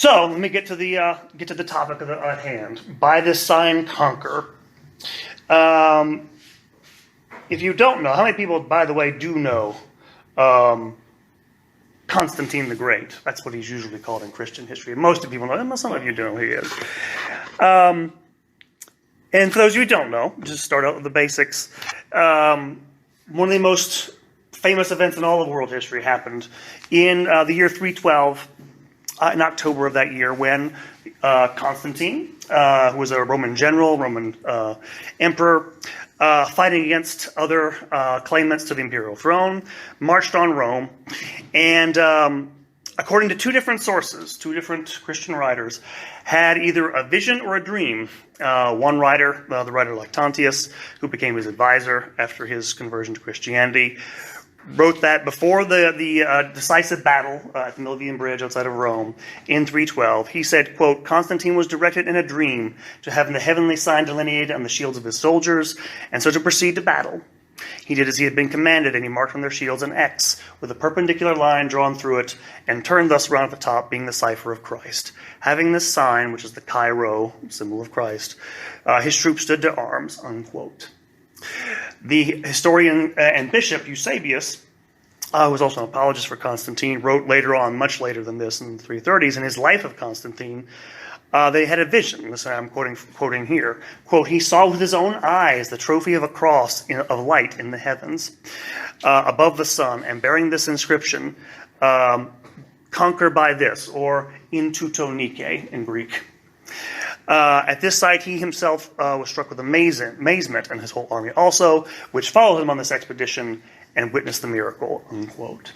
So let me get to the topic at hand. By this sign conquer. If you don't know, how many people, by the way, do know Constantine the Great? That's what he's usually called in Christian history. Most of people know. Some of you do know who he is. And for those of you who don't know, just start out with the basics. One of the most famous events in all of world history happened in the year 312, in October of that year, when Constantine, who was a Roman general, Roman emperor, fighting against other claimants to the imperial throne, marched on Rome, and according to two different sources, two different Christian writers, had either a vision or a dream. One writer, the writer Lactantius, who became his advisor after his conversion to Christianity, wrote that before the decisive battle at the Milvian Bridge outside of Rome in 312, he said, quote, Constantine was directed in a dream to have the heavenly sign delineated on the shields of his soldiers, and so to proceed to battle. He did as he had been commanded, and he marked on their shields an X with a perpendicular line drawn through it, and turned thus around at the top, being the cipher of Christ. Having this sign, which is the Chi-Rho, symbol of Christ, his troops stood to arms, unquote. The historian and bishop Eusebius, who was also an apologist for Constantine, wrote later on, much later than this, in the 330s, in his life of Constantine, they had a vision. This I'm quoting here. Quote, he saw with his own eyes the trophy of a cross of light in the heavens, above the sun, and bearing this inscription, conquer by this, or in teutonike in Greek. At this sight, he himself was struck with amazement, and his whole army also, which followed him on this expedition and witnessed the miracle, unquote.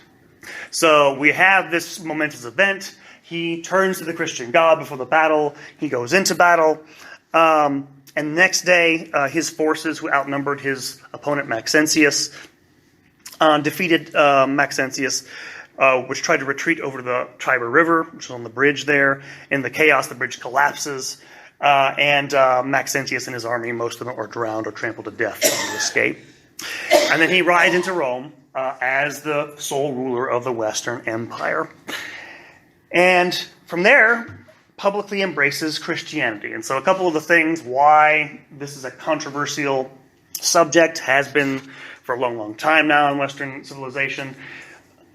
So we have this momentous event. He turns to the Christian God before the battle. He goes into battle. And the next day, his forces, who outnumbered his opponent Maxentius, defeated Maxentius, which tried to retreat over the Tiber River, which is on the bridge there. In the chaos, the bridge collapses. And Maxentius and his army, most of them are drowned or trampled to death trying to escape. And then he rides into Rome as the sole ruler of the Western Empire. And from there, publicly embraces Christianity. And so a couple of the things why this is a controversial subject has been for a long, long time now in Western civilization.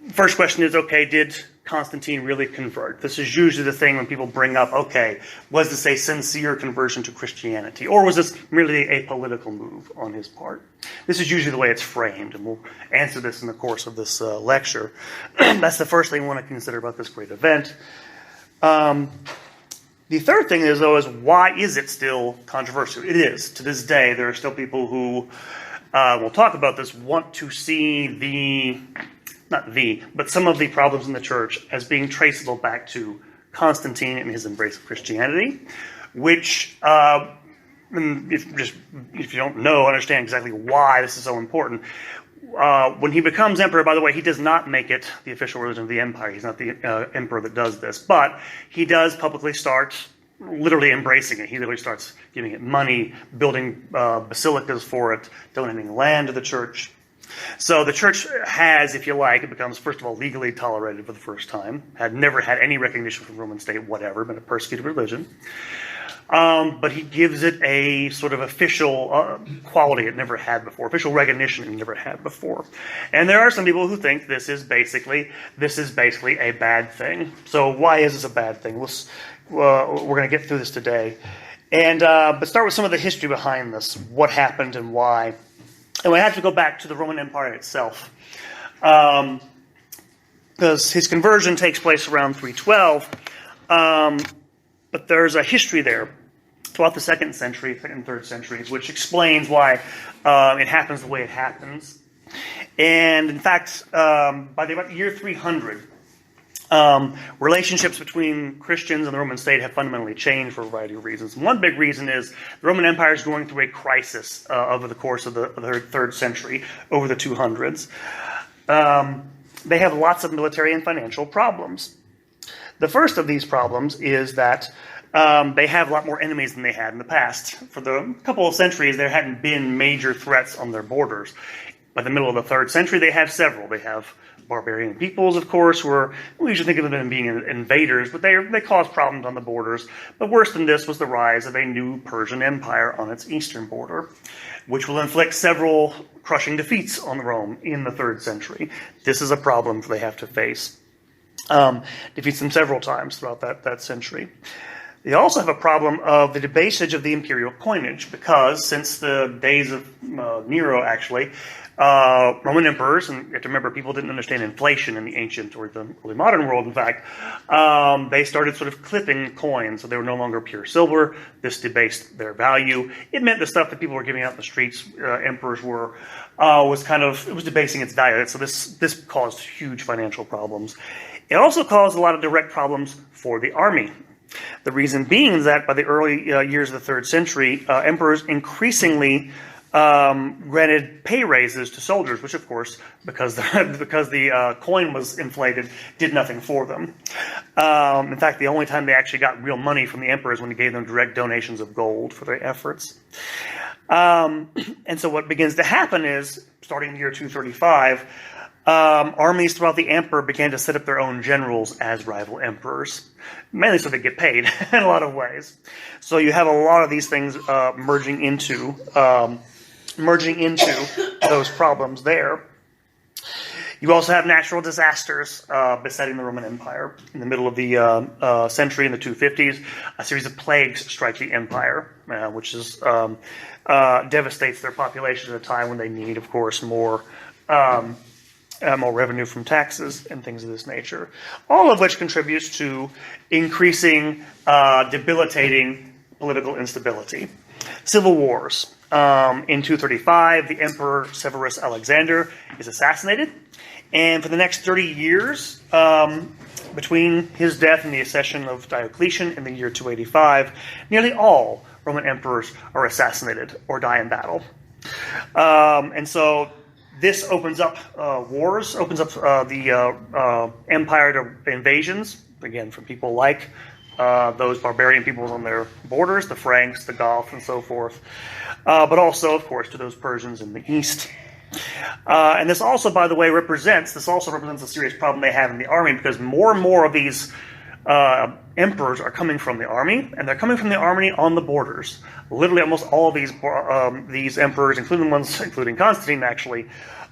First question is, okay, did Constantine really convert? This is usually the thing when people bring up, okay, was this a sincere conversion to Christianity? Or was this merely a political move on his part? This is usually the way it's framed, and we'll answer this in the course of this lecture. That's the first thing we want to consider about this great event. The third thing is, though, is why is it still controversial? It is. To this day, there are still people who, we'll talk about this, want to see but some of the problems in the church as being traceable back to Constantine and his embrace of Christianity, which, if you don't understand exactly why this is so important, when he becomes emperor, by the way, he does not make it the official religion of the empire. He's not the emperor that does this, but he does publicly start literally embracing it. He literally starts giving it money, building basilicas for it, donating land to the church. So the church has, if you like, it becomes, first of all, legally tolerated for the first time. Had never had any recognition from the Roman state, whatever, been a persecuted religion. But he gives it a sort of official quality it never had before, official recognition it never had before. And there are some people who think this is basically a bad thing. So why is this a bad thing? We're going to get through this today. And but start with some of the history behind this, what happened and why. And we have to go back to the Roman Empire itself, because his conversion takes place around 312, but there's a history there throughout the 2nd century, 2nd and 3rd centuries, which explains why it happens the way it happens. And in fact, by the year 300, relationships between Christians and the Roman state have fundamentally changed for a variety of reasons. One big reason is the Roman Empire is going through a crisis over the course of the 3rd century, over the 200s. They have lots of military and financial problems. The first of these problems is that they have a lot more enemies than they had in the past. For the couple of centuries, there hadn't been major threats on their borders. By the middle of the 3rd century, they have several. They have barbarian peoples, of course, we usually think of them as being invaders, but they caused problems on the borders. But worse than this was the rise of a new Persian empire on its eastern border, which will inflict several crushing defeats on Rome in the 3rd century. This is a problem they have to face. Defeats them several times throughout that century. They also have a problem of the debasage of the imperial coinage, because since the days of Nero, actually, Roman emperors, and you have to remember, people didn't understand inflation in the ancient or the early modern world, in fact, they started sort of clipping coins, so they were no longer pure silver. This debased their value. It meant the stuff that people were giving out in the streets, emperors were, it was debasing its value. So this caused huge financial problems. It also caused a lot of direct problems for the army. The reason being is that by the early years of the 3rd century, emperors increasingly granted pay raises to soldiers, which, of course, because the coin was inflated, did nothing for them. In fact, the only time they actually got real money from the emperor is when he gave them direct donations of gold for their efforts. And so what begins to happen is, starting in the year 235, armies throughout the emperor began to set up their own generals as rival emperors, mainly so they get paid in a lot of ways. So you have a lot of these things merging into those problems there. You also have natural disasters besetting the Roman Empire. In the middle of the century, in the 250s, a series of plagues strike the empire, which devastates their population at a time when they need, of course, more revenue from taxes and things of this nature. All of which contributes to increasing, debilitating political instability. Civil wars. In 235, the Emperor Severus Alexander is assassinated. And for the next 30 years, between his death and the accession of Diocletian in the year 285, nearly all Roman emperors are assassinated or die in battle. And so this opens up wars, opens up the empire to invasions, again, from people like those barbarian peoples on their borders, the Franks, the Goths, and so forth. But also, of course, to those Persians in the east. And this also, by the way, represents a serious problem they have in the army, because more and more of these emperors are coming from the army, and they're coming from the army on the borders. Literally, almost all of these emperors, including Constantine, actually,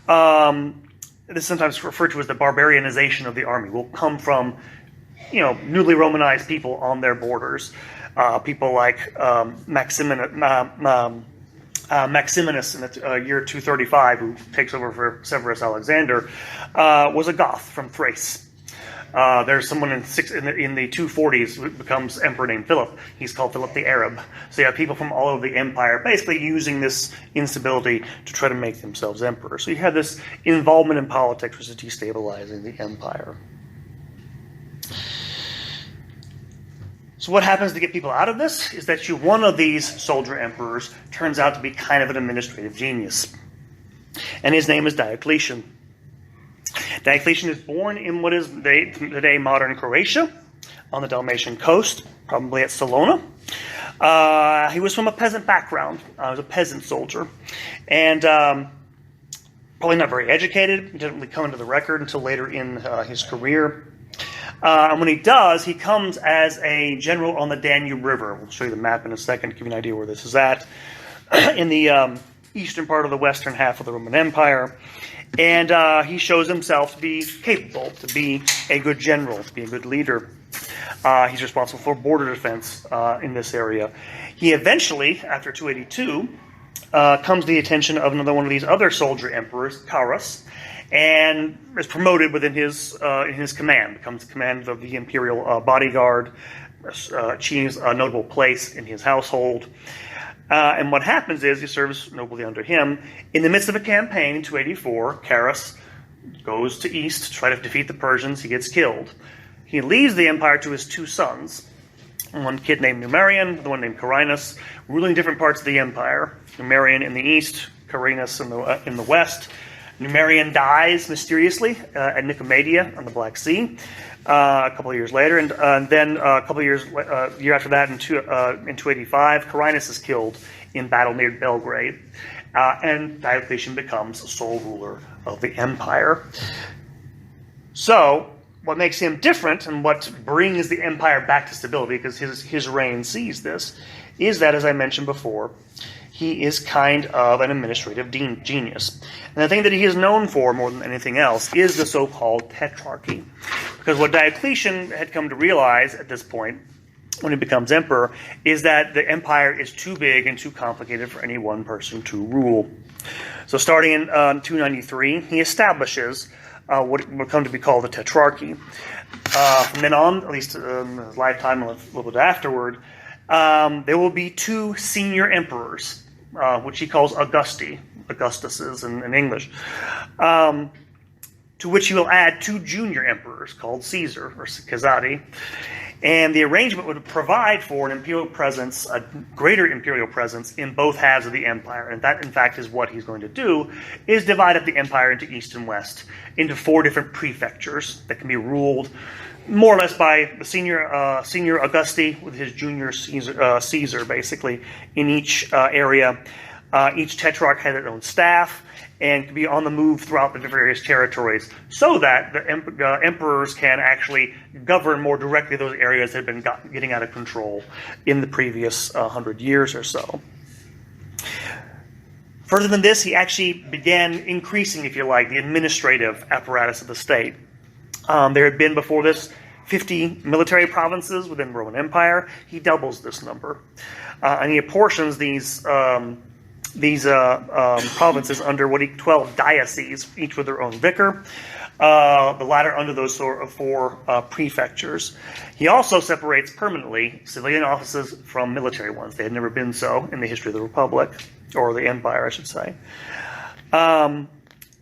this is sometimes referred to as the barbarianization of the army, will come from, newly Romanized people on their borders. People like Maximinus in the year 235, who takes over for Severus Alexander, was a Goth from Thrace. There's someone in the 240s who becomes emperor named Philip. He's called Philip the Arab. So you have people from all over the empire basically using this instability to try to make themselves emperor. So you have this involvement in politics, which is destabilizing the empire. So what happens to get people out of this is that one of these soldier emperors turns out to be kind of an administrative genius. And his name is Diocletian. Diocletian is born in what is today modern Croatia, on the Dalmatian coast, probably at Salona. He was from a peasant background. He was a peasant soldier. And probably not very educated. He didn't really come into the record until later in his career. And when he does, he comes as a general on the Danube River. We'll show you the map in a second to give you an idea where this is at. In the eastern part of the western half of the Roman Empire. And he shows himself to be capable, to be a good general, to be a good leader. He's responsible for border defense in this area. He eventually, after 282, comes to the attention of another one of these other soldier emperors, Carus, and is promoted within his command, becomes command of the imperial bodyguard, achieves a notable place in his household. And what happens is he serves nobly under him. In the midst of a campaign in 284, Carus goes to east to try to defeat the Persians. He gets killed. He leaves the empire to his two sons, one kid named Numerian, the one named Carinus, ruling different parts of the empire. Numerian in the east, Carinus in the west. Numerian dies mysteriously at Nicomedia on the Black Sea a couple of years later, and then a couple of years year after that, in 285, Carinus is killed in battle near Belgrade, and Diocletian becomes sole ruler of the empire. So, what makes him different and what brings the empire back to stability, because his reign sees this, is that, as I mentioned before, he is kind of an administrative genius. And the thing that he is known for more than anything else is the so-called Tetrarchy. Because what Diocletian had come to realize at this point, when he becomes emperor, is that the empire is too big and too complicated for any one person to rule. So starting in 293, he establishes what will come to be called the Tetrarchy. From then on, at least in his lifetime and a little bit afterward, there will be two senior emperors, which he calls Augustuses in English, to which he will add two junior emperors called Caesar, or Caesari. And the arrangement would provide for an imperial presence, a greater imperial presence, in both halves of the empire. And that, in fact, is what he's going to do, is divide up the empire into east and west, into 4 different prefectures that can be ruled more or less by the senior Augusti with his junior Caesar, basically, in each area. Each tetrarch had its own staff and could be on the move throughout the various territories, so that the emperors can actually govern more directly those areas that had been getting out of control in the previous 100 years or so. Further than this, he actually began increasing, if you like, the administrative apparatus of the state. There had been before this 50 military provinces within the Roman Empire. He doubles this number, and he apportions these provinces under 12 dioceses, each with their own vicar. The latter under those sort of 4 prefectures. He also separates permanently civilian offices from military ones. They had never been so in the history of the Republic, or the Empire, I should say.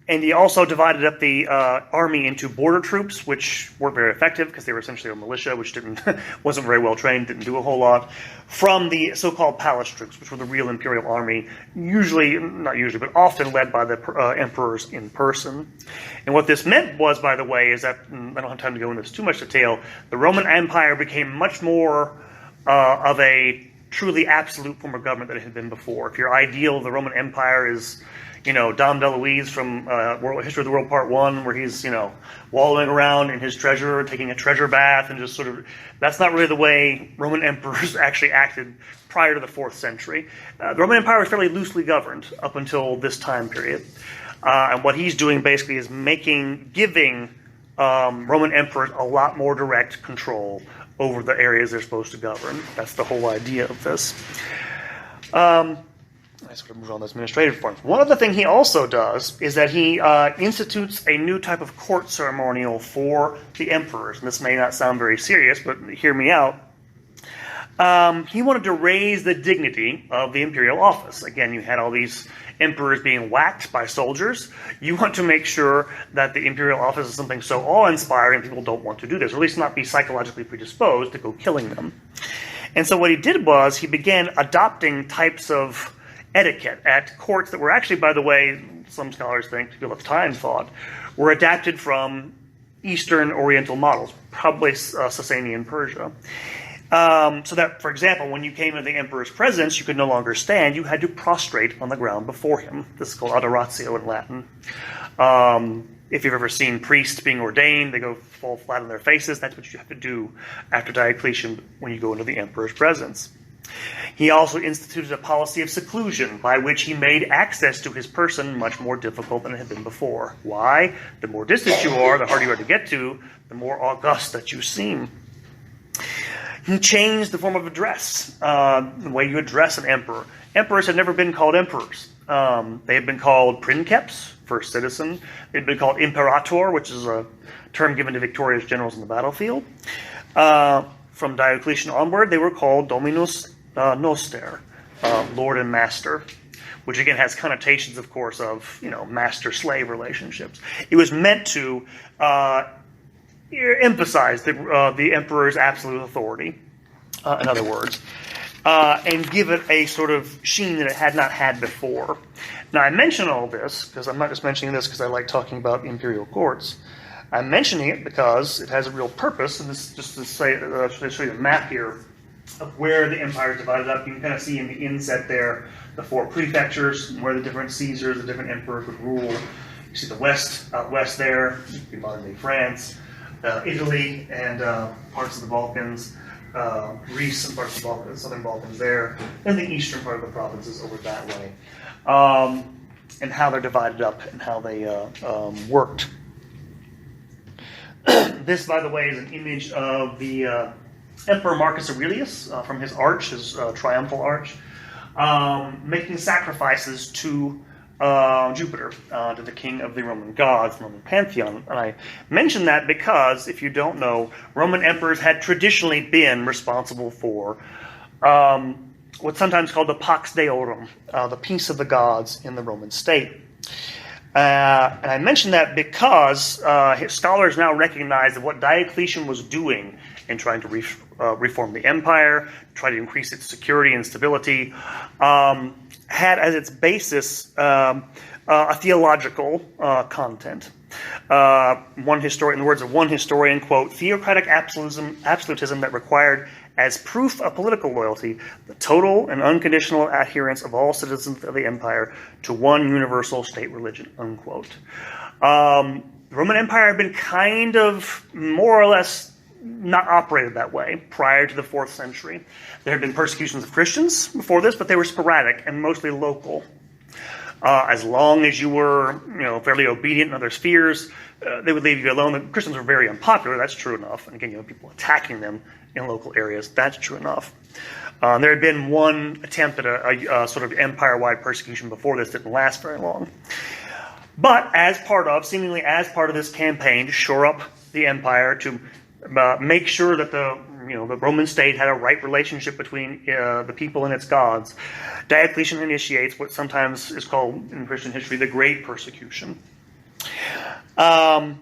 And he also divided up the army into border troops, which weren't very effective because they were essentially a militia, which wasn't very well trained, didn't do a whole lot, from the so-called palace troops, which were the real imperial army, not usually, but often led by the emperors in person. And what this meant was, by the way, is that, I don't have time to go into this too much detail, the Roman Empire became much more of a truly absolute form of government than it had been before. If your ideal of the Roman Empire is, Dom DeLuise from History of the World Part 1, where he's, wallowing around in his treasure, taking a treasure bath, and just sort of, that's not really the way Roman emperors actually acted prior to the 4th century. The Roman Empire was fairly loosely governed up until this time period. And what he's doing basically is giving Roman emperors a lot more direct control over the areas they're supposed to govern. That's the whole idea of this. I sort of move on to administrative forms. One other thing he also does is that he institutes a new type of court ceremonial for the emperors. And this may not sound very serious, but hear me out. He wanted to raise the dignity of the imperial office. Again, you had all these emperors being whacked by soldiers. You want to make sure that the imperial office is something so awe-inspiring people don't want to do this, or at least not be psychologically predisposed to go killing them. And so what he did was he began adopting types of etiquette at courts that were actually, by the way, some scholars think, people at the time thought, were adapted from Eastern Oriental models, probably Sasanian Persia. So that, for example, when you came into the emperor's presence, you could no longer stand. You had to prostrate on the ground before him. This is called adoratio in Latin. If you've ever seen priests being ordained, they go fall flat on their faces. That's what you have to do after Diocletian when you go into the emperor's presence. He also instituted a policy of seclusion by which he made access to his person much more difficult than it had been before. Why? The more distant you are, the harder you are to get to, the more august that you seem. He changed the form of address, the way you address an emperor. Emperors had never been called emperors. They had been called princeps, first citizen. They had been called imperator, which is a term given to victorious generals in the battlefield. From Diocletian onward, they were called dominus noster, lord and master, which again has connotations, of course, of master-slave relationships. It was meant to emphasize the emperor's absolute authority, in other words, and give it a sort of sheen that it had not had before. Now, I mention all this because I'm not just mentioning this because I like talking about imperial courts. I'm mentioning it because it has a real purpose, and this just to show you a map here of where the empire is divided up. You can kind of see in the inset there the 4 prefectures, where the different Caesars, the different emperors would rule. You see the west, out west there, modern-day France, Italy, and parts of the Balkans, Greece and parts of the Balkans, southern Balkans there, and the eastern part of the provinces over that way, and how they're divided up and how they worked. This, by the way, is an image of the Emperor Marcus Aurelius from his arch, his triumphal arch, making sacrifices to Jupiter, to the king of the Roman gods, the Roman pantheon. And I mention that because, if you don't know, Roman emperors had traditionally been responsible for what's sometimes called the Pax Deorum, the peace of the gods in the Roman state. And I mention that because scholars now recognize that what Diocletian was doing in trying to reform the empire, try to increase its security and stability, had as its basis a theological content. One historian, in the words of one historian, quote, "Theocratic absolutism that required as proof of political loyalty the total and unconditional adherence of all citizens of the empire to one universal state religion," unquote. The Roman Empire had been kind of more or less not operated that way prior to the 4th century. There had been persecutions of Christians before this, but they were sporadic and mostly local. As long as you were, fairly obedient in other spheres, they would leave you alone. The Christians were very unpopular. That's true enough. And again, you have people attacking them in local areas. That's true enough. There had been one attempt at a sort of empire-wide persecution before this. Didn't last very long. But seemingly as part of this campaign to shore up the empire, to make sure that the Roman state had a right relationship between the people and its gods, Diocletian initiates what sometimes is called in Christian history the Great Persecution. And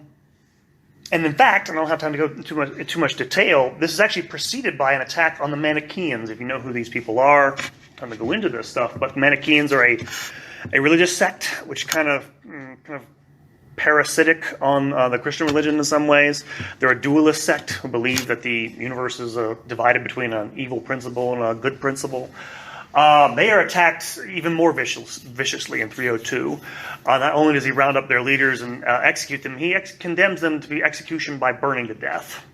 in fact, and I don't have time to go into too much detail, this is actually preceded by an attack on the Manichaeans. If you know who these people are, time to go into this stuff. But Manichaeans are a religious sect which kind of parasitic on the Christian religion in some ways. They're a dualist sect who believe that the universe is divided between an evil principle and a good principle. They are attacked even more viciously in 302. Not only does he round up their leaders and execute them, he condemns them to be execution by burning to death.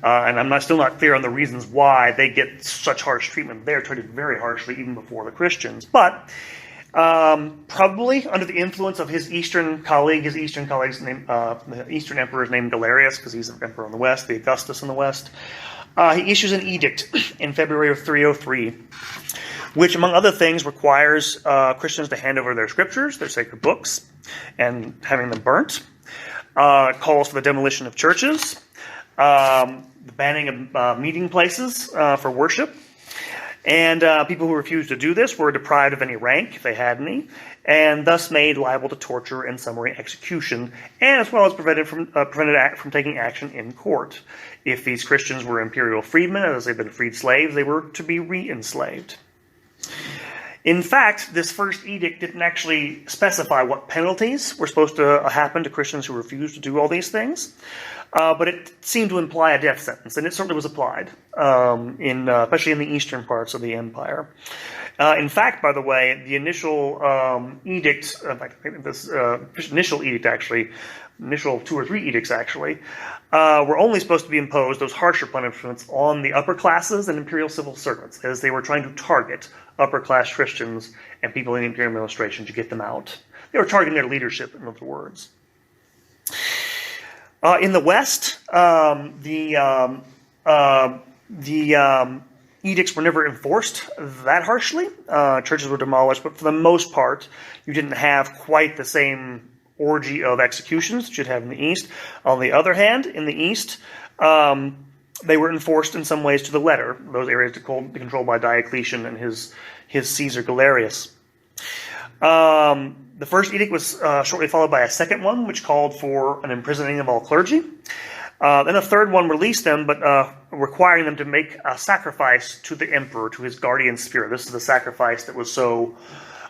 And I'm still not clear on the reasons why they get such harsh treatment. They're treated very harshly even before the Christians. But probably under the influence of his Eastern colleague's name, the Eastern emperor is named Galerius because he's the emperor in the West, the Augustus in the West. He issues an edict in February of 303, which, among other things, requires Christians to hand over their scriptures, their sacred books, and having them burnt. Calls for the demolition of churches, the banning of meeting places for worship. And people who refused to do this were deprived of any rank, if they had any, and thus made liable to torture and summary execution, and as well as prevented from taking action in court. If these Christians were imperial freedmen, as they'd been freed slaves, they were to be re-enslaved. In fact, this first edict didn't actually specify what penalties were supposed to happen to Christians who refused to do all these things. But it seemed to imply a death sentence, and it certainly was applied, especially in the eastern parts of the empire. In fact, by the way, the initial edict, initial 2 or 3 edicts actually, were only supposed to be imposed, those harsher punishments, on the upper classes and imperial civil servants, as they were trying to target upper-class Christians and people in the imperial administration to get them out. They were targeting their leadership, in other words. In the West, the edicts were never enforced that harshly. Churches were demolished, but for the most part, you didn't have quite the same orgy of executions that you'd have in the East. On the other hand, in the East, they were enforced in some ways to the letter. Those areas controlled by Diocletian and his Caesar Galerius. The first edict was shortly followed by a second one, which called for an imprisoning of all clergy. Then a third one released them, but requiring them to make a sacrifice to the emperor, to his guardian spirit. This is the sacrifice that was so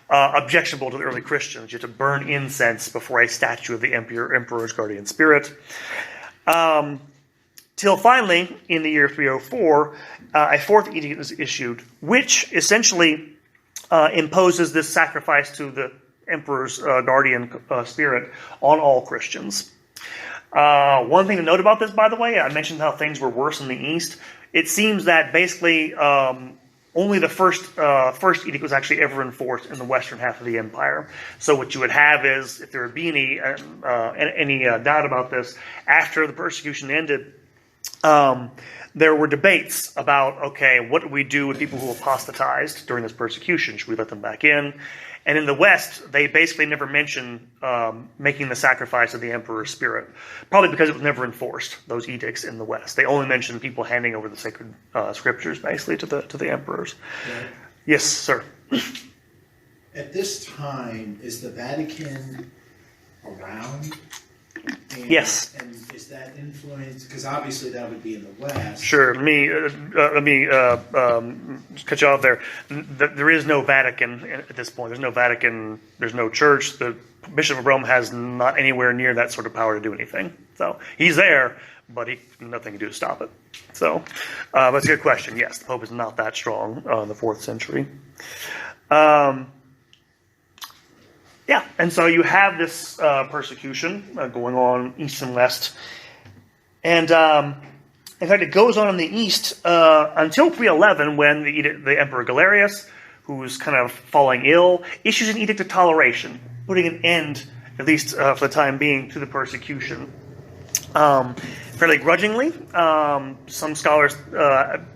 objectionable to the early Christians. You had to burn incense before a statue of the emperor's guardian spirit. Till finally, in the year 304, a fourth edict is issued, which essentially imposes this sacrifice to the emperor's guardian spirit on all Christians. One thing to note about this, by the way, I mentioned how things were worse in the East. It seems that basically only the first edict was actually ever enforced in the western half of the empire. So what you would have is, if there would be any doubt about this, after the persecution ended, there were debates about, okay, what do we do with people who apostatized during this persecution? Should we let them back in? And in the West, they basically never mentioned making the sacrifice of the emperor's spirit, probably because it was never enforced, those edicts in the West. They only mentioned people handing over the sacred scriptures, basically, to the emperors. Right. Yes, sir. At this time, is the Vatican around? And, yes. And is that influence? Because obviously that would be in the West. Sure. Let me cut you off there. There is no Vatican at this point. There's no Vatican. There's no church. The Bishop of Rome has not anywhere near that sort of power to do anything. So he's there, but he nothing to do to stop it. So that's a good question. Yes, the Pope is not that strong in the 4th century. Yeah, and so you have this persecution going on east and west. And in fact, it goes on in the east until 311, when the Emperor Galerius, who's kind of falling ill, issues an edict of toleration, putting an end, at least for the time being, to the persecution. Fairly grudgingly. Some scholars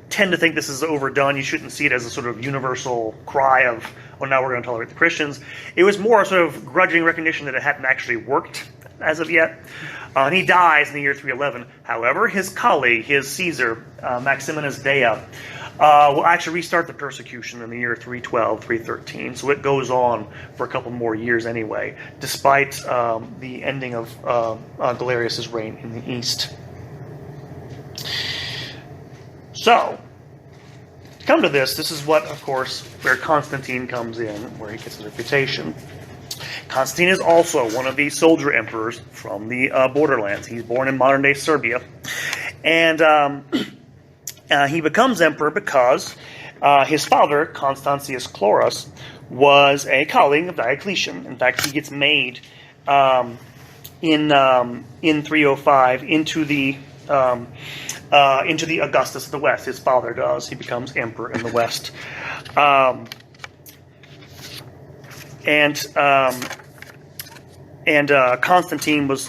tend to think this is overdone. You shouldn't see it as a sort of universal cry of, well, now we're going to tolerate the Christians. It was more a sort of grudging recognition that it hadn't actually worked as of yet. And he dies in the year 311. However, his colleague, his Caesar, Maximinus Dea, will actually restart the persecution in the year 312, 313. So it goes on for a couple more years anyway, despite the ending of Galerius' reign in the east. So, to come to this is what, of course, where Constantine comes in, where he gets his reputation. Constantine is also one of the soldier emperors from the borderlands. He's born in modern-day Serbia. And he becomes emperor because his father, Constantius Chlorus, was a colleague of Diocletian. In fact, he gets made in 305 into the Augustus of the West. His father does. He becomes emperor in the West. Constantine was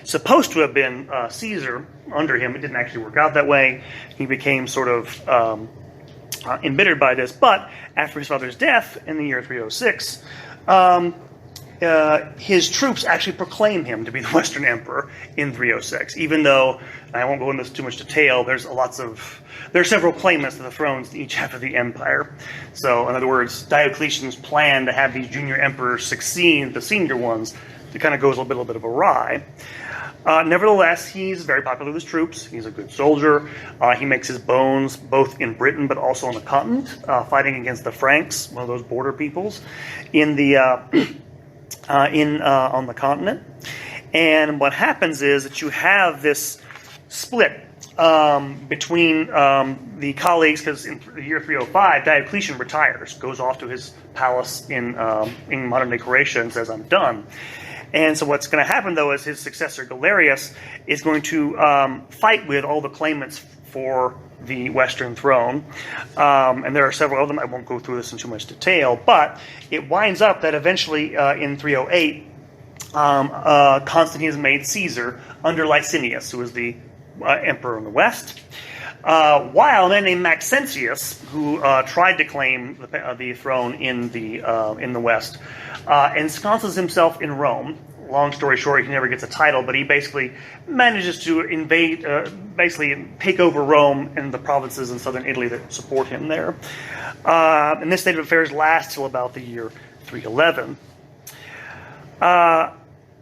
supposed to have been Caesar under him. It didn't actually work out that way. He became sort of embittered by this. But after his father's death in the year 306, his troops actually proclaim him to be the Western Emperor in 306. Even though, I won't go into too much detail, there are several claimants to the thrones in each half of the empire. So, in other words, Diocletian's plan to have these junior emperors succeed the senior ones, it kind of goes a little bit of awry. Nevertheless, he's very popular with his troops. He's a good soldier. He makes his bones both in Britain but also on the continent, fighting against the Franks, one of those border peoples, on the continent. And what happens is that you have this split between the colleagues, because in the year 305, Diocletian retires, goes off to his palace in modern-day Croatia and says, I'm done. And so what's going to happen, though, is his successor, Galerius, is going to fight with all the claimants for the Western throne. And there are several of them. I won't go through this in too much detail, but it winds up that eventually in 308, Constantine is made Caesar under Licinius, who was the emperor in the West. While a man named Maxentius, who tried to claim the throne in the West, ensconces himself in Rome. Long story short, he never gets a title, but he basically manages to invade, basically take over Rome and the provinces in southern Italy that support him there. And this state of affairs lasts till about the year 311.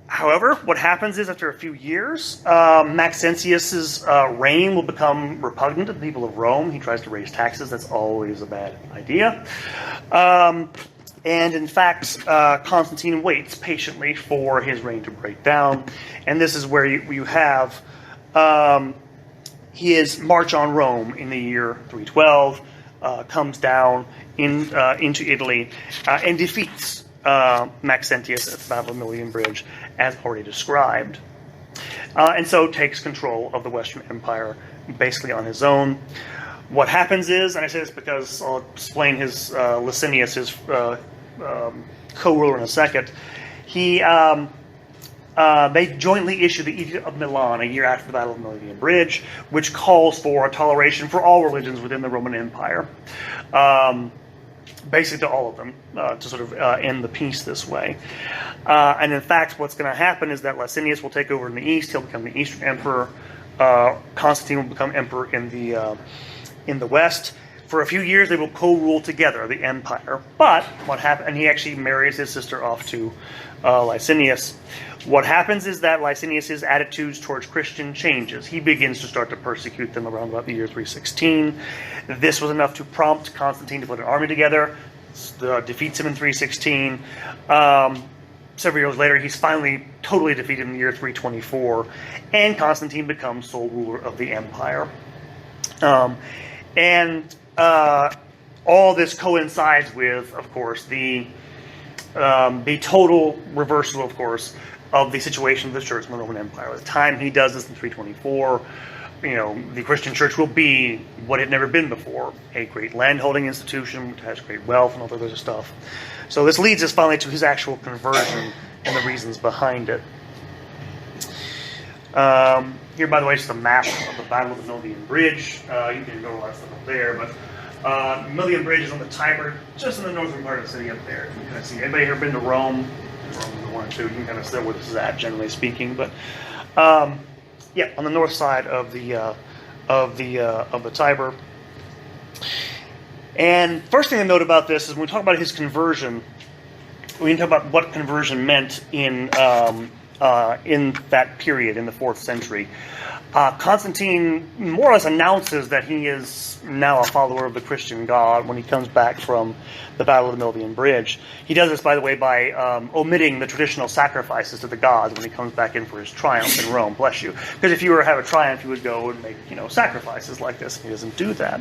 However, what happens is, after a few years, Maxentius's reign will become repugnant to the people of Rome. He tries to raise taxes. That's always a bad idea. And in fact, Constantine waits patiently for his reign to break down. And this is where you have his march on Rome in the year 312, comes down into Italy and defeats Maxentius at the Battle of Militant Bridge, as already described. And so takes control of the Western Empire basically on his own. What happens is, and I say this because I'll explain his Licinius, his co-ruler in a second. They jointly issue the Edict of Milan a year after the Battle of Militant Bridge, which calls for a toleration for all religions within the Roman Empire. Basically to all of them, to sort of end the peace this way. And in fact, what's going to happen is that Licinius will take over in the east. He'll become the Eastern Emperor. Constantine will become emperor in the west. For a few years, they will co-rule together the empire. But what happened? And he actually marries his sister off to Licinius. What happens is that Licinius's attitudes towards Christian changes. He begins to start to persecute them around about the year 316. This was enough to prompt Constantine to put an army together, defeats him in 316. Several years later, he's finally totally defeated in the year 324, and Constantine becomes sole ruler of the empire. All this coincides with, of course, the total reversal, of course, of the situation of the church in the Roman Empire. By the time he does this in 324, the Christian church will be what it had never been before, a great landholding institution which has great wealth and all that other stuff. So this leads us finally to his actual conversion and the reasons behind it. Here, by the way, is just a map of the Battle of the Militant Bridge. You can ignore all that stuff up there, but Militant Bridge is on the Tiber, just in the northern part of the city up there. You can kind of see. Anybody ever been to Rome? Rome is the one or two. You can kind of see where this is at, generally speaking. But yeah, on the north side of the Tiber. And first thing to note about this is when we talk about his conversion, we can talk about what conversion meant in that period in the 4th century. Constantine more or less announces that he is now a follower of the Christian God when he comes back from the Battle of the Militant Bridge. He does this, by the way, by omitting the traditional sacrifices to the gods when he comes back in for his triumph in Rome. Bless you. Because if you were to have a triumph, you would go and make sacrifices like this. He doesn't do that.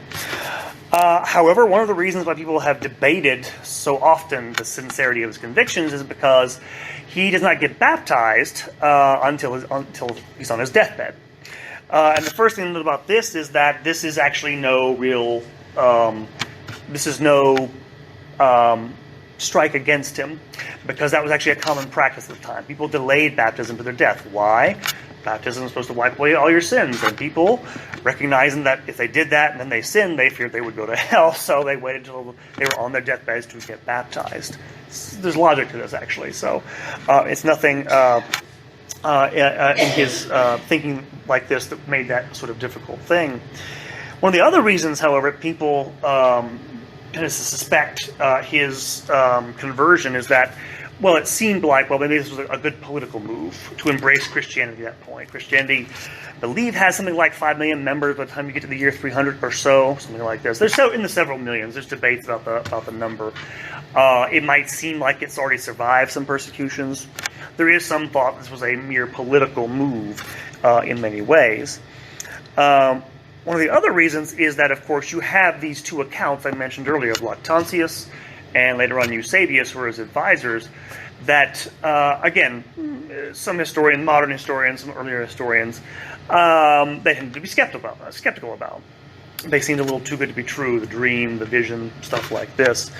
However, one of the reasons why people have debated so often the sincerity of his convictions is because he does not get baptized until he's on his deathbed. And the first thing to note about this is that this is actually no real, strike against him, because that was actually a common practice at the time. People delayed baptism to their death. Why? Baptism is supposed to wipe away all your sins, and people, recognizing that if they did that and then they sinned, they feared they would go to hell, so they waited until they were on their deathbeds to get baptized. There's logic to this, actually, so it's nothing in his thinking like this that made that sort of difficult thing. One of the other reasons, however, people kind of suspect his conversion is that, well, it seemed like, maybe this was a good political move to embrace Christianity at that point. Christianity, I believe, has something like 5 million members by the time you get to the year 300 or so, something like this. There's in the several millions. There's debates about the number. It might seem like it's already survived some persecutions. There is some thought this was a mere political move in many ways. One of the other reasons is that, of course, you have these two accounts I mentioned earlier of Lactantius and later on Eusebius, who were his advisors, that, again, some modern historians, some earlier historians, they tend to be skeptical about. They seemed a little too good to be true, the dream, the vision, stuff like this.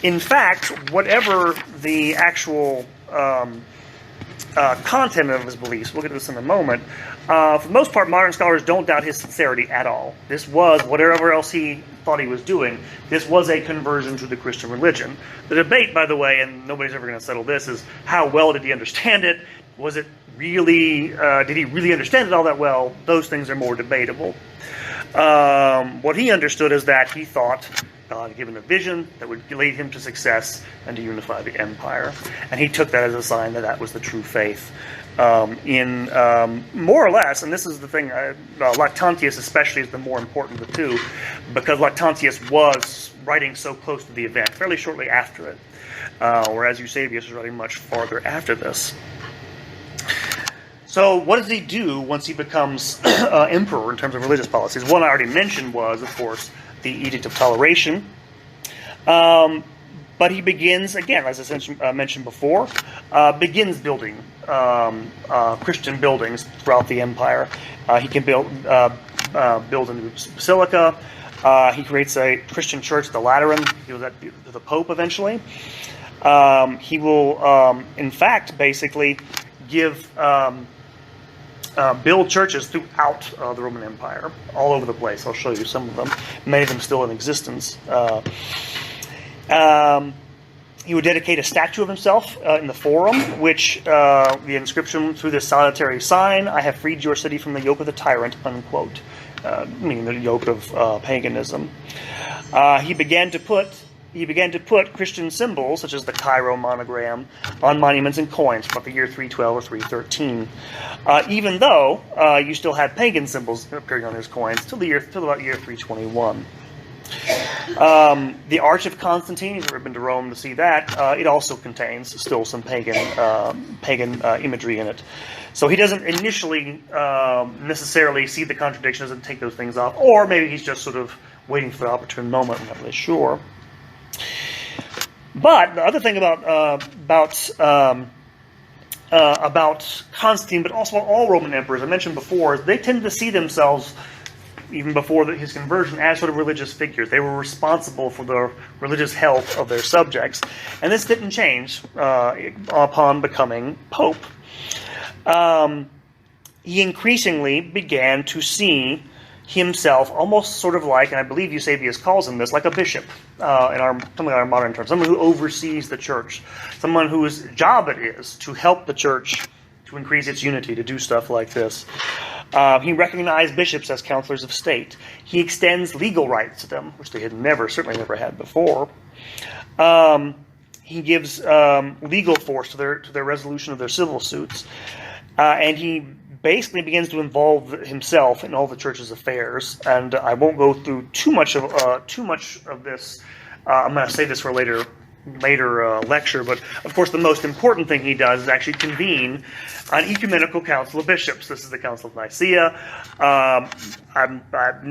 In fact, whatever the actual content of his beliefs, we'll get to this in a moment, for the most part, modern scholars don't doubt his sincerity at all. This was, whatever else he thought he was doing, this was a conversion to the Christian religion. The debate, by the way, and nobody's ever going to settle this, is how well did he understand it? Was it really, did he really understand it all that well? Those things are more debatable. What he understood is that he thought God had given a vision that would lead him to success and to unify the empire. And he took that as a sign that that was the true faith. In more or less, and this is the thing, Lactantius especially is the more important of the two, because Lactantius was writing so close to the event, fairly shortly after it, whereas Eusebius was writing much farther after this. So what does he do once he becomes emperor in terms of religious policies? One I already mentioned was, of course, the Edict of Toleration. But he begins, again, as I mentioned before, begins building Christian buildings throughout the empire. He can build a new basilica. He creates a Christian church, the Lateran. He will that to the Pope eventually. He will, in fact, basically give build churches throughout the Roman Empire, all over the place. I'll show you some of them. Many of them still in existence. He would dedicate a statue of himself in the Forum, which the inscription through this solitary sign, "I have freed your city from the yoke of the tyrant," unquote, meaning the yoke of paganism. He began to put Christian symbols, such as the Cairo monogram, on monuments and coins from the year 312 or 313. Even though you still had pagan symbols appearing on his coins till about year 321. The Arch of Constantine, if you've ever been to Rome to see that, it also contains still some pagan imagery in it. So he doesn't initially necessarily see the contradiction, doesn't take those things off, or maybe he's just sort of waiting for the opportune moment, I'm not really sure. But the other thing about Constantine, but also all Roman emperors, I mentioned before, is they tend to see themselves, even before his conversion, as sort of religious figures. They were responsible for the religious health of their subjects. And this didn't change upon becoming Pope. He increasingly began to see himself almost sort of like, and I believe Eusebius calls him this, like a bishop in our modern terms, someone who oversees the church, someone whose job it is to help the church to increase its unity, to do stuff like this. He recognized bishops as counselors of state. He extends legal rights to them, which they had certainly never had before. He gives legal force to their resolution of their civil suits, and he basically begins to involve himself in all the church's affairs. And I won't go through too much of this. I'm going to save this for a later lecture, but of course the most important thing he does is actually convene an ecumenical council of bishops. This is the Council of Nicaea.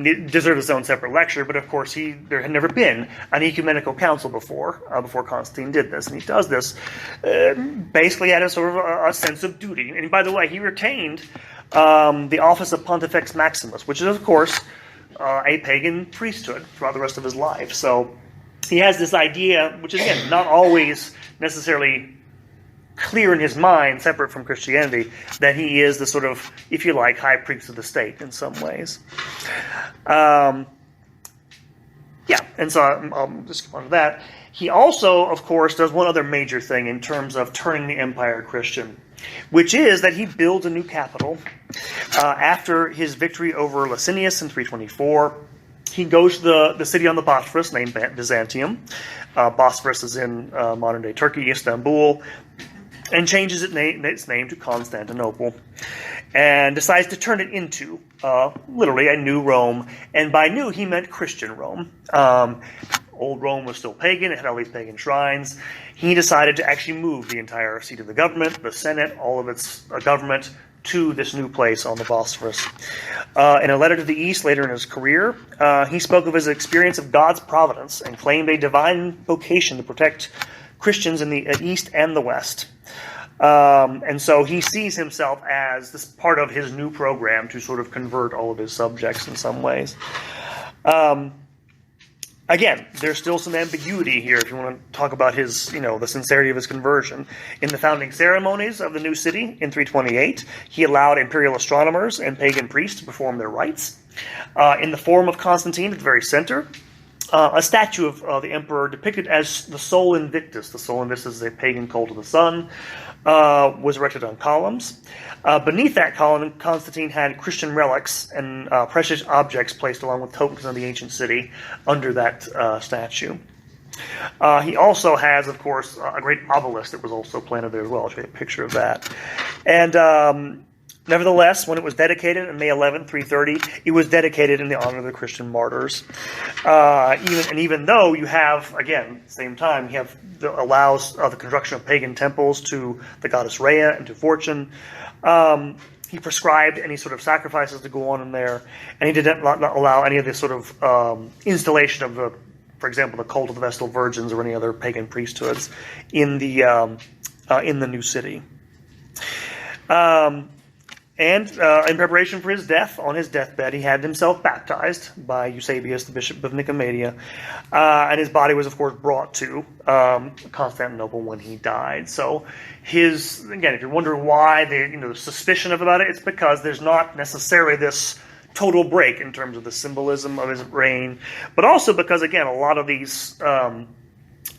It deserves its own separate lecture, but of course there had never been an ecumenical council before Constantine did this, and he does this basically out of sort of a sense of duty. And by the way, he retained the office of Pontifex Maximus, which is of course a pagan priesthood throughout the rest of his life. So he has this idea, which is, again, not always necessarily clear in his mind, separate from Christianity, that he is the sort of, if you like, high priest of the state in some ways. And so I'll just skip on to that. He also, of course, does one other major thing in terms of turning the empire Christian, which is that he builds a new capital. After his victory over Licinius in 324, he goes to the city on the Bosphorus named Byzantium. Bosphorus is in modern-day Turkey, Istanbul, and changes its name to Constantinople, and decides to turn it into literally a new Rome. And by new, he meant Christian Rome. Old Rome was still pagan. It had all these pagan shrines. He decided to actually move the entire seat of the government, the Senate, all of its government, to this new place on the Bosphorus. In a letter to the East later in his career, he spoke of his experience of God's providence and claimed a divine vocation to protect Christians in the East and the West. And so he sees himself as this part of his new program to sort of convert all of his subjects in some ways. Again, there's still some ambiguity here if you want to talk about his, the sincerity of his conversion. In the founding ceremonies of the new city in 328, he allowed imperial astronomers and pagan priests to perform their rites. In the Forum of Constantine, at the very center, a statue of the emperor depicted as the Sol Invictus. The Sol Invictus is a pagan cult of the sun, was erected on columns. Beneath that column, Constantine had Christian relics and precious objects placed along with tokens of the ancient city under that statue. He also has, of course, a great obelisk that was also planted there as well. I'll show you a picture of that. And nevertheless, when it was dedicated on May 11, 330, it was dedicated in the honor of the Christian martyrs. Even though you have, again, at the same time, allows the construction of pagan temples to the goddess Rhea and to Fortune. He prescribed any sort of sacrifices to go on in there, and he did not allow any of this sort of installation of the for example, the cult of the Vestal Virgins or any other pagan priesthoods in the new city. And in preparation for his death, on his deathbed, he had himself baptized by Eusebius, the bishop of Nicomedia, and his body was, of course, brought to Constantinople when he died. So, again, if you're wondering why the suspicion about it, it's because there's not necessarily this total break in terms of the symbolism of his reign, but also because, again, a lot of these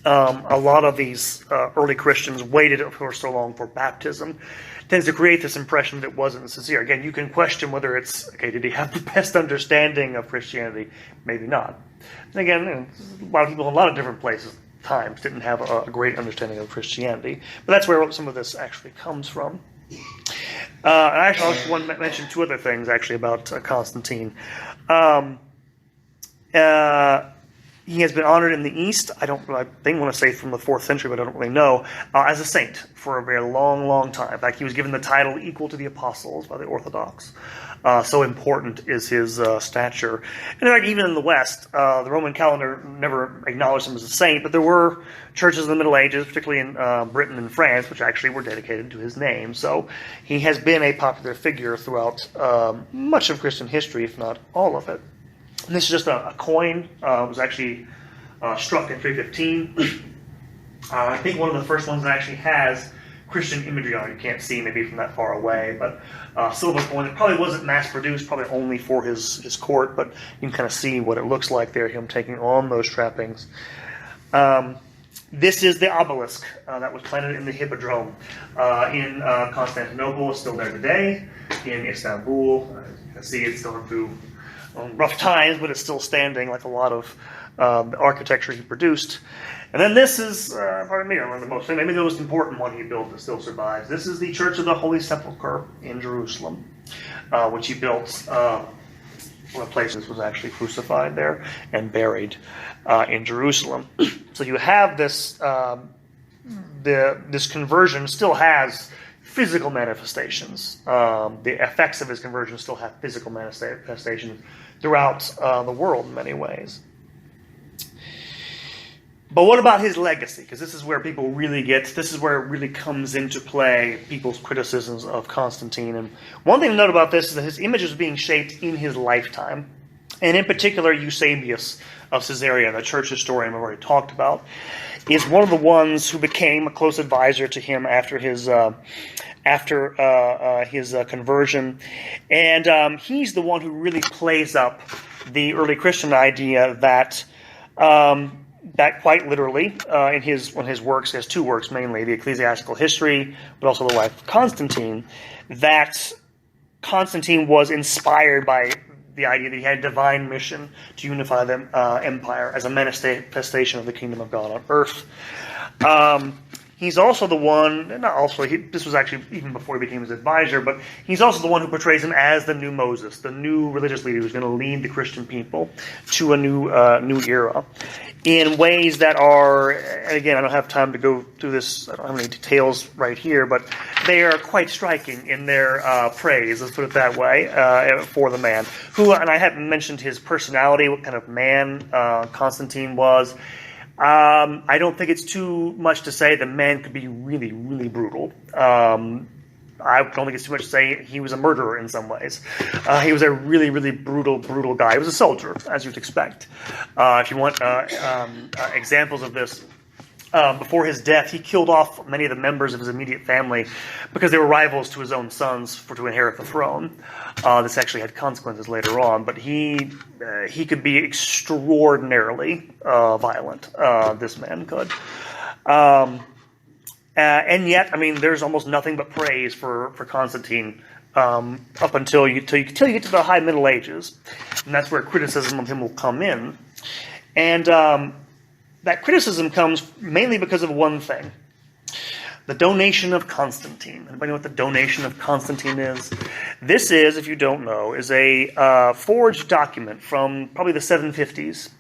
early Christians waited for so long for baptism. Tends to create this impression that it wasn't sincere. Again, you can question whether it's, okay, did he have the best understanding of Christianity? Maybe not. And again, a lot of people in a lot of different places, times, didn't have a great understanding of Christianity. But that's where some of this actually comes from. I also want to mention two other things, actually, about Constantine. He has been honored in the East. I think want to say from the 4th century, but I don't really know, as a saint for a very long, long time. In fact, he was given the title equal to the apostles by the Orthodox. So important is his stature. And in fact, even in the West, the Roman calendar never acknowledged him as a saint, but there were churches in the Middle Ages, particularly in Britain and France, which actually were dedicated to his name. So he has been a popular figure throughout much of Christian history, if not all of it. And this is just a coin. It was actually struck in 315. I think one of the first ones that actually has Christian imagery on it. You can't see maybe from that far away, but silver coin. It probably wasn't mass-produced, probably only for his court, but you can kind of see what it looks like there, him taking on those trappings. This is the obelisk that was planted in the Hippodrome in Constantinople. It's still there today. In Istanbul, you can see it's going through rough times, but it's still standing like a lot of the architecture he produced. And then this is, pardon me, one of the most, maybe the most important one he built that still survives. This is the Church of the Holy Sepulchre in Jerusalem, which he built. One of the places was actually crucified there and buried in Jerusalem. So you have this, this conversion still has physical manifestations. The effects of his conversion still have physical manifestations throughout the world in many ways. But what about his legacy? Because this is where people really this is where it really comes into play, people's criticisms of Constantine. And one thing to note about this is that his image is being shaped in his lifetime. And in particular, Eusebius of Caesarea, the church historian we've already talked about, is one of the ones who became a close advisor to him after his conversion. And he's the one who really plays up the early Christian idea that that quite literally, in his works, he has two works mainly, the Ecclesiastical History, but also the Life of Constantine, that Constantine was inspired by the idea that he had a divine mission to unify the empire as a manifestation of the kingdom of God on earth. He's also the one, this was actually even before he became his advisor, but he's also the one who portrays him as the new Moses, the new religious leader who's going to lead the Christian people to a new era in ways that are, and again, I don't have time to go through this, I don't have any details right here, but they are quite striking in their praise, let's put it that way, for the man. Who, and I haven't mentioned his personality, what kind of man Constantine was. I don't think it's too much to say the man could be really, really brutal. I don't think it's too much to say he was a murderer in some ways. He was a really, really brutal guy. He was a soldier, as you'd expect. If you want examples of this, before his death, he killed off many of the members of his immediate family because they were rivals to his own sons to inherit the throne. This actually had consequences later on, but he could be extraordinarily violent. This man could. And yet, I mean, there's almost nothing but praise for Constantine up until you get to the High Middle Ages, and that's where criticism of him will come in. And that criticism comes mainly because of one thing: the donation of Constantine. Anybody know what the donation of Constantine is? This is, if you don't know, is a forged document from probably the 750s,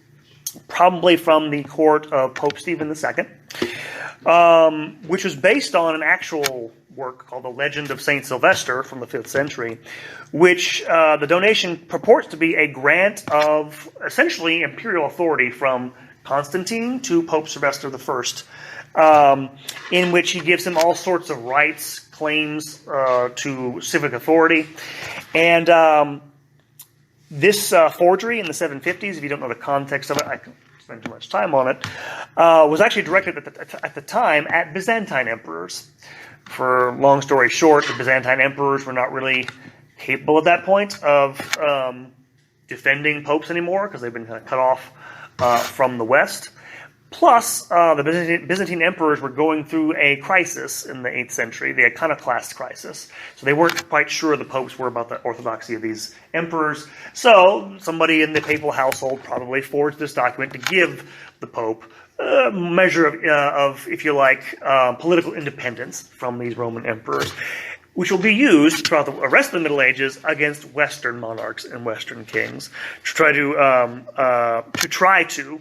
probably from the court of Pope Stephen II. Which was based on an actual work called The Legend of St. Sylvester from the 5th century, which the donation purports to be a grant of essentially imperial authority from Constantine to Pope Sylvester I, in which he gives him all sorts of rights, claims to civic authority. And this forgery in the 750s, if you don't know the context of it, I can spend too much time on it, was actually directed at the time at Byzantine emperors. For long story short, the Byzantine emperors were not really capable at that point of defending popes anymore because they've been kind of cut off from the West. Plus, the Byzantine emperors were going through a crisis in the 8th century, the iconoclast crisis. So they weren't quite sure the popes were about the orthodoxy of these emperors. So somebody in the papal household probably forged this document to give the pope a measure of, if you like, political independence from these Roman emperors, which will be used throughout the rest of the Middle Ages against Western monarchs and Western kings to try to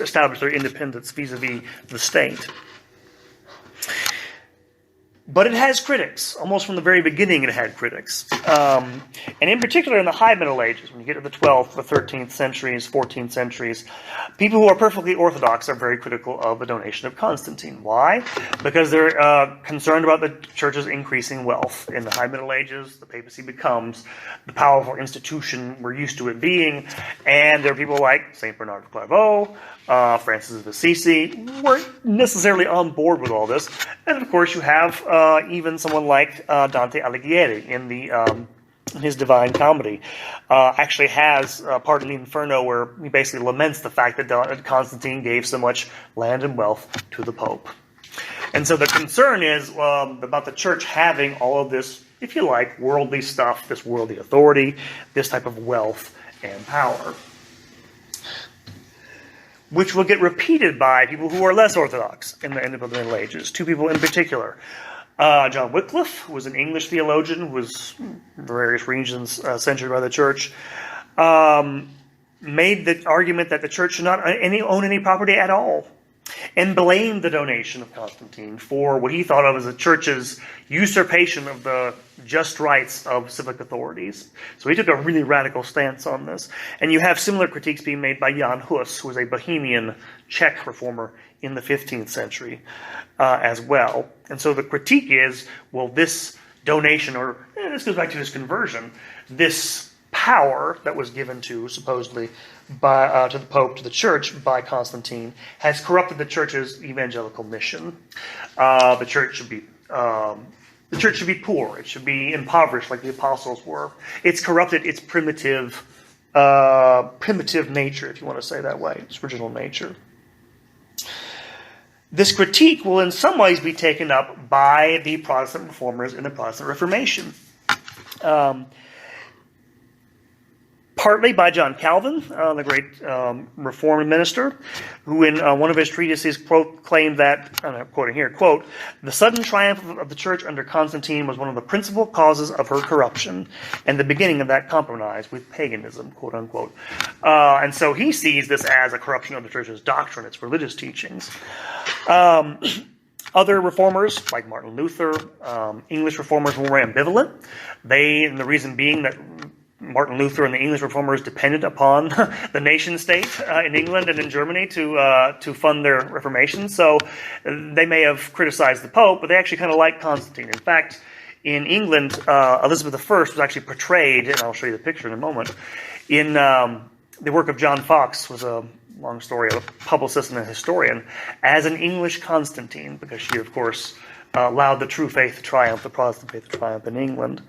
establish their independence vis-a-vis the state. But it has critics. Almost from the very beginning it had critics. And in particular in the High Middle Ages, when you get to the 12th, the 13th centuries, 14th centuries, people who are perfectly orthodox are very critical of the donation of Constantine. Why? Because they're concerned about the church's increasing wealth. In the High Middle Ages, the papacy becomes the powerful institution we're used to it being, and there are people like St. Bernard of Clairvaux, Francis of Assisi, weren't necessarily on board with all this. And of course you have even someone like Dante Alighieri in his Divine Comedy actually has part in the Inferno where he basically laments the fact that Constantine gave so much land and wealth to the Pope. And so the concern is about the church having all of this, if you like, worldly stuff, this worldly authority, this type of wealth and power, which will get repeated by people who are less orthodox in the end of the Middle Ages. Two people in particular. John Wycliffe, who was an English theologian, who was in various regions censured by the church, made the argument that the church should not own any property at all, and blamed the donation of Constantine for what he thought of as the church's usurpation of the just rights of civic authorities. So he took a really radical stance on this. And you have similar critiques being made by Jan Hus, who was a Bohemian Czech reformer in the 15th century as well. And so the critique is, well, this donation, or this goes back to his conversion, this power that was given to, supposedly, to the Pope, to the Church, by Constantine, has corrupted the Church's evangelical mission. The Church should be poor. It should be impoverished like the apostles were. It's corrupted its primitive nature, if you want to say that way, its original nature. This critique will in some ways be taken up by the Protestant reformers in the Protestant Reformation. Partly by John Calvin, the great Reformed minister, who in one of his treatises claimed that, I'm quoting here, quote, "The sudden triumph of the church under Constantine was one of the principal causes of her corruption and the beginning of that compromise with paganism," quote unquote. And so he sees this as a corruption of the church's doctrine, its religious teachings. Other reformers, like Martin Luther, English reformers, were more ambivalent. And the reason being that Martin Luther and the English reformers depended upon the nation state in England and in Germany to fund their Reformation. So they may have criticized the Pope, but they actually kind of liked Constantine. In fact, in England, Elizabeth I was actually portrayed, and I'll show you the picture in a moment, in the work of John Fox, was a long story, a publicist and a historian, as an English Constantine, because she, of course, allowed the true faith to triumph, the Protestant faith to triumph in England.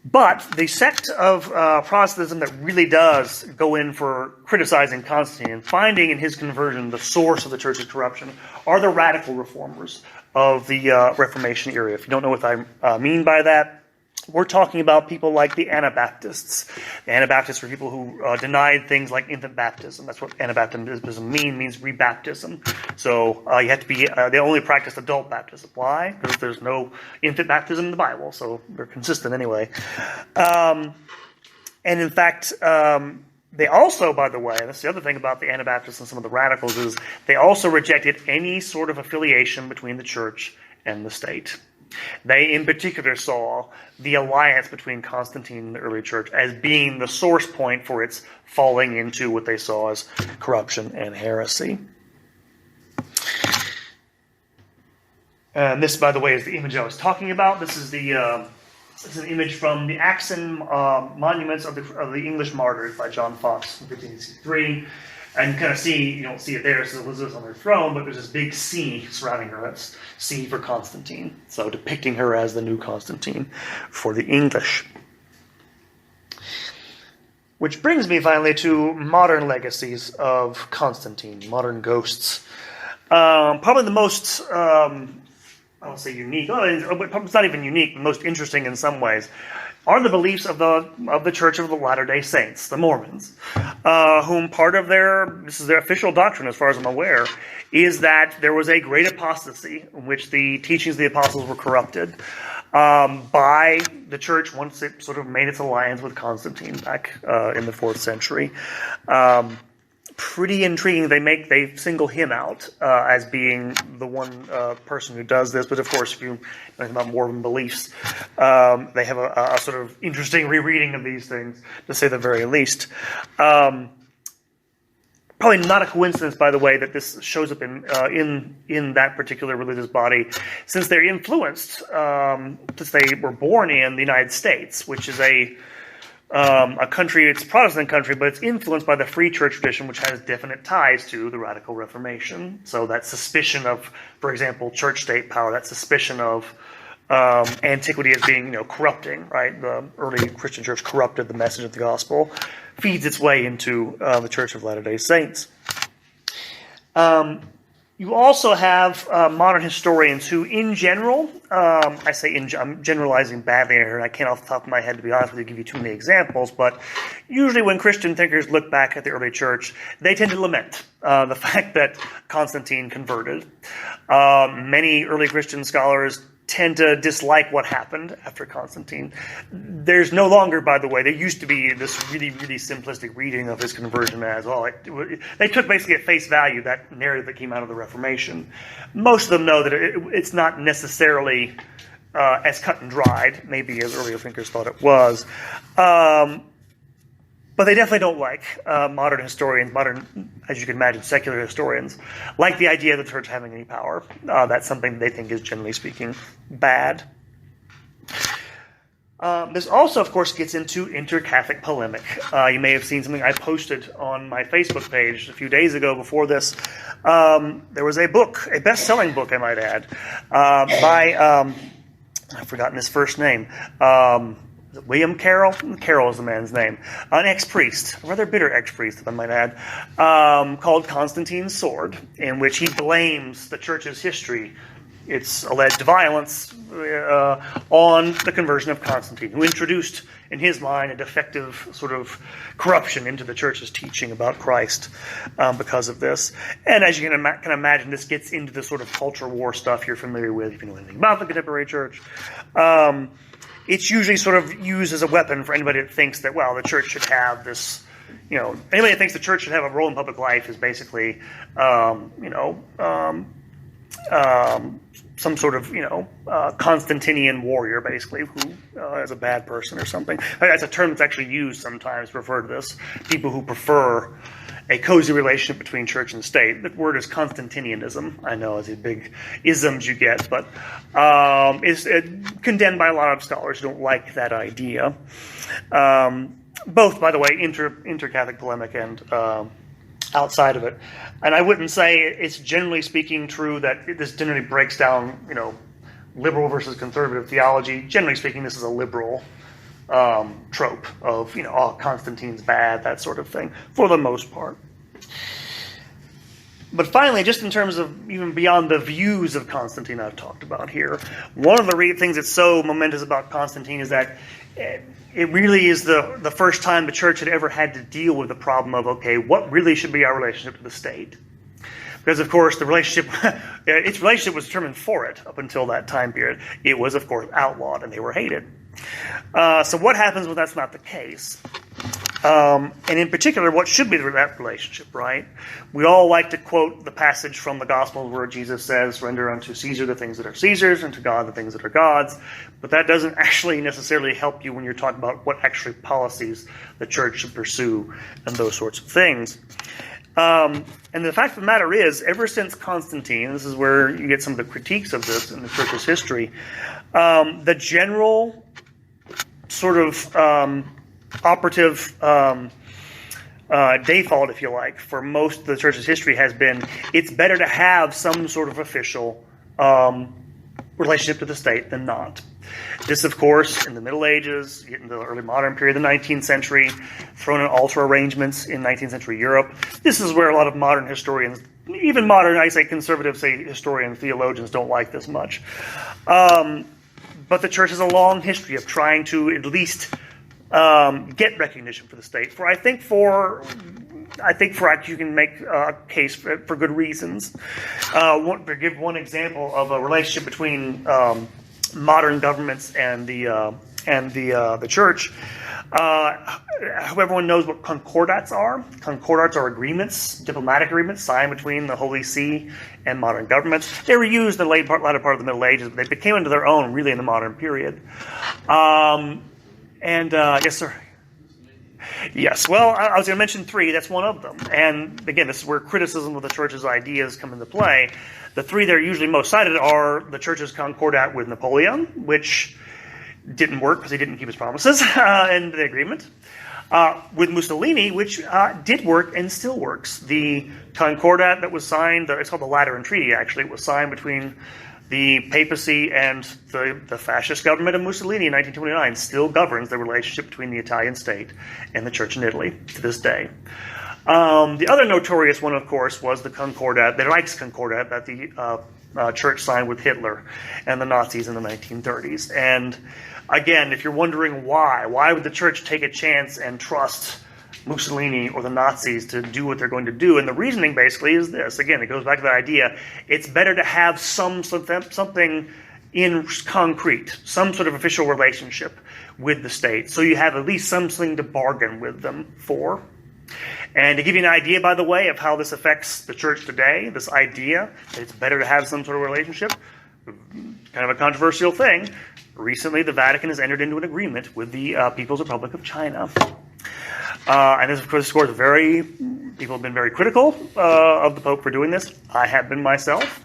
But the sect of Protestantism that really does go in for criticizing Constantine and finding in his conversion the source of the church's corruption are the radical reformers of the Reformation era. If you don't know what I mean by that, we're talking about people like the Anabaptists. The Anabaptists were people who denied things like infant baptism. That's what Anabaptism means rebaptism. So you have to be, they only practiced adult baptism. Why? Because there's no infant baptism in the Bible, so they're consistent anyway. And in fact, they also, by the way, that's the other thing about the Anabaptists and some of the radicals, is they also rejected any sort of affiliation between the church and the state. They in particular saw the alliance between Constantine and the early church as being the source point for its falling into what they saw as corruption and heresy. And this, by the way, is the image I was talking about. This is an image from the Axon monuments of the English martyrs by John Fox in 1563. And you kind of see, you don't see it there, it's Elizabeth on her throne, but there's this big C surrounding her. That's C for Constantine. So depicting her as the new Constantine for the English. Which brings me finally to modern legacies of Constantine, modern ghosts. Probably the most, I don't say unique, it's not even unique, the most interesting in some ways, are the beliefs of the Church of the Latter-day Saints, the Mormons, whom part of this is their official doctrine as far as I'm aware, is that there was a great apostasy in which the teachings of the apostles were corrupted by the church once it sort of made its alliance with Constantine back in the 4th century. Pretty intriguing. They single him out as being the one person who does this. But of course, if you think about Mormon beliefs, they have a sort of interesting rereading of these things, to say the very least. Probably not a coincidence, by the way, that this shows up in that particular religious body, since they're influenced, since they were born in the United States, which is a country, it's a Protestant country, but it's influenced by the free church tradition, which has definite ties to the Radical Reformation. So that suspicion of, for example, church-state power, that suspicion of antiquity as being, corrupting, right? The early Christian church corrupted the message of the gospel, feeds its way into the Church of Latter-day Saints. You also have modern historians who, in general, I'm generalizing badly here, and I can't off the top of my head, to be honest with you, give you too many examples, but usually when Christian thinkers look back at the early church, they tend to lament the fact that Constantine converted. Many early Christian scholars tend to dislike what happened after Constantine. There's no longer, by the way, there used to be this really, really simplistic reading of his conversion as, they took basically at face value that narrative that came out of the Reformation. Most of them know that it's not necessarily as cut and dried, maybe as earlier thinkers thought it was. But they definitely don't like modern historians, as you can imagine, secular historians, like the idea of the church having any power. That's something they think is, generally speaking, bad. This also, of course, gets into inter-Catholic polemic. You may have seen something I posted on my Facebook page a few days ago before this. There was a book, a best-selling book, I might add, by, I've forgotten his first name, William Carroll? Carroll is the man's name. An ex-priest, a rather bitter ex-priest, if I might add, called Constantine's Sword, in which he blames the church's history, its alleged violence, on the conversion of Constantine, who introduced, in his mind, a defective sort of corruption into the church's teaching about Christ because of this. And as you can imagine, this gets into the sort of culture war stuff you're familiar with if you know anything about the contemporary church. It's usually sort of used as a weapon for anybody that thinks that, the church should have this, anybody that thinks the church should have a role in public life is basically, some sort of, Constantinian warrior, basically, who is a bad person or something. That's a term that's actually used sometimes to refer to this. People who prefer a cozy relationship between church and state. The word is Constantinianism. I know it's a big isms you get, but is condemned by a lot of scholars who don't like that idea. Both, by the way, inter-Catholic polemic and outside of it. And I wouldn't say it's generally speaking true that this generally breaks down, liberal versus conservative theology. Generally speaking, this is a liberal trope of, Constantine's bad, that sort of thing, for the most part. But finally, just in terms of even beyond the views of Constantine I've talked about here, one of the things that's so momentous about Constantine is that it really is the first time the church had ever had to deal with the problem of, what really should be our relationship to the state? Because, of course, its relationship was determined for it up until that time period. It was, of course, outlawed and they were hated. So what happens when that's not the case? And in particular, what should be that relationship, right? We all like to quote the passage from the Gospels where Jesus says, render unto Caesar the things that are Caesar's, and to God the things that are God's. But that doesn't actually necessarily help you when you're talking about what actually policies the church should pursue and those sorts of things. And the fact of the matter is, ever since Constantine, this is where you get some of the critiques of this in the church's history, the general sort of operative default, if you like, for most of the church's history has been it's better to have some sort of official relationship to the state than not. This, of course, in the Middle Ages, you get into the early modern period, the 19th century, thrown in altar arrangements in 19th century Europe. This is where a lot of modern historians, even modern, I say conservative, say historian theologians, don't like this much. But the church has a long history of trying to at least get recognition for the state. I think you can make a case for good reasons. To give one example of a relationship between modern governments and the church. Everyone knows what concordats are. Concordats are agreements, diplomatic agreements signed between the Holy See and modern governments. They were used in the latter part of the Middle Ages, but they became into their own really in the modern period. Yes, sir. Yes, well, I was going to mention three. That's one of them. And again, this is where criticism of the church's ideas come into play. The three that are usually most cited are the church's concordat with Napoleon, which didn't work because he didn't keep his promises and the agreement. With Mussolini, which did work and still works. The concordat that was signed, it's called the Lateran Treaty, actually. It was signed between the papacy and the fascist government of Mussolini in 1929 still governs the relationship between the Italian state and the church in Italy to this day. The other notorious one, of course, was the Concordat, the Reichskonkordat that the church signed with Hitler and the Nazis in the 1930s. And again, if you're wondering why would the church take a chance and trust Mussolini or the Nazis to do what they're going to do? And the reasoning basically is this. Again, it goes back to the idea, it's better to have something in concrete, some sort of official relationship with the state, so you have at least something to bargain with them for. And to give you an idea, by the way, of how this affects the church today, this idea that it's better to have some sort of relationship, kind of a controversial thing. Recently, the Vatican has entered into an agreement with the People's Republic of China. And this, of course, people have been very critical of the Pope for doing this. I have been myself,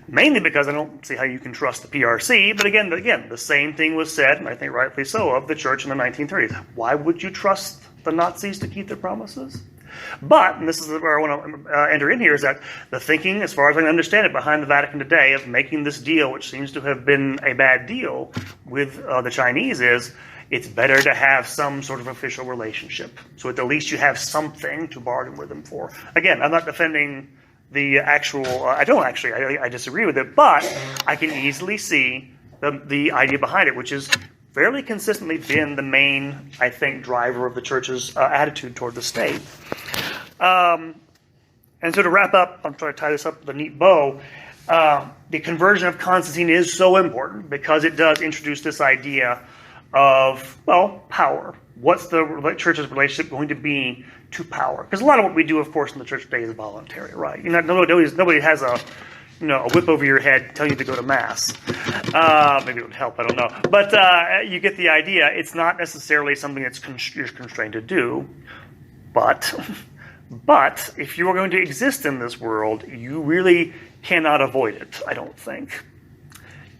mainly because I don't see how you can trust the PRC. But again, the same thing was said, and I think rightfully so, of the church in the 1930s. Why would you trust the Nazis to keep their promises? But, and this is where I want to enter in here, is that the thinking, as far as I can understand it, behind the Vatican today of making this deal, which seems to have been a bad deal with the Chinese, is it's better to have some sort of official relationship. So at least you have something to bargain with them for. Again, I'm not defending the actual, I disagree with it, but I can easily see the idea behind it, which is fairly consistently been the main, I think, driver of the church's attitude toward the state. And so to wrap up, I'm trying to tie this up with a neat bow. The conversion of Constantine is so important because it does introduce this idea of, well, power. What's the church's relationship going to be to power? Because a lot of what we do, of course, in the church today is voluntary, right? Nobody has a whip over your head telling you to go to mass. Maybe it would help, I don't know. But you get the idea. It's not necessarily something that's you're constrained to do. But if you are going to exist in this world, you really cannot avoid it, I don't think.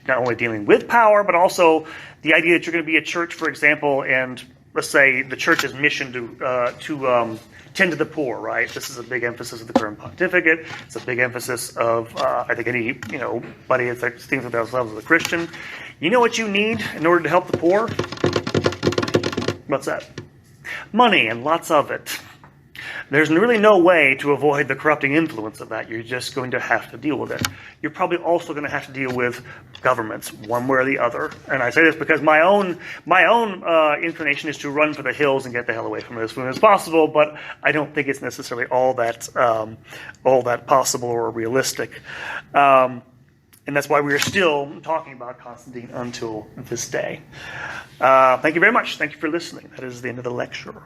Not only dealing with power, but also the idea that you're going to be a church, for example, and let's say the church's mission to tend to the poor, right? This is a big emphasis of the current pontificate. It's a big emphasis of, I think, anybody that thinks of themselves as a Christian. You know what you need in order to help the poor? What's that? Money, and lots of it. There's really no way to avoid the corrupting influence of that. You're just going to have to deal with it. You're probably also going to have to deal with governments, one way or the other. And I say this because my own inclination is to run for the hills and get the hell away from it as soon as possible. But I don't think it's necessarily all that possible or realistic. And that's why we are still talking about Constantine until this day. Thank you very much. Thank you for listening. That is the end of the lecture.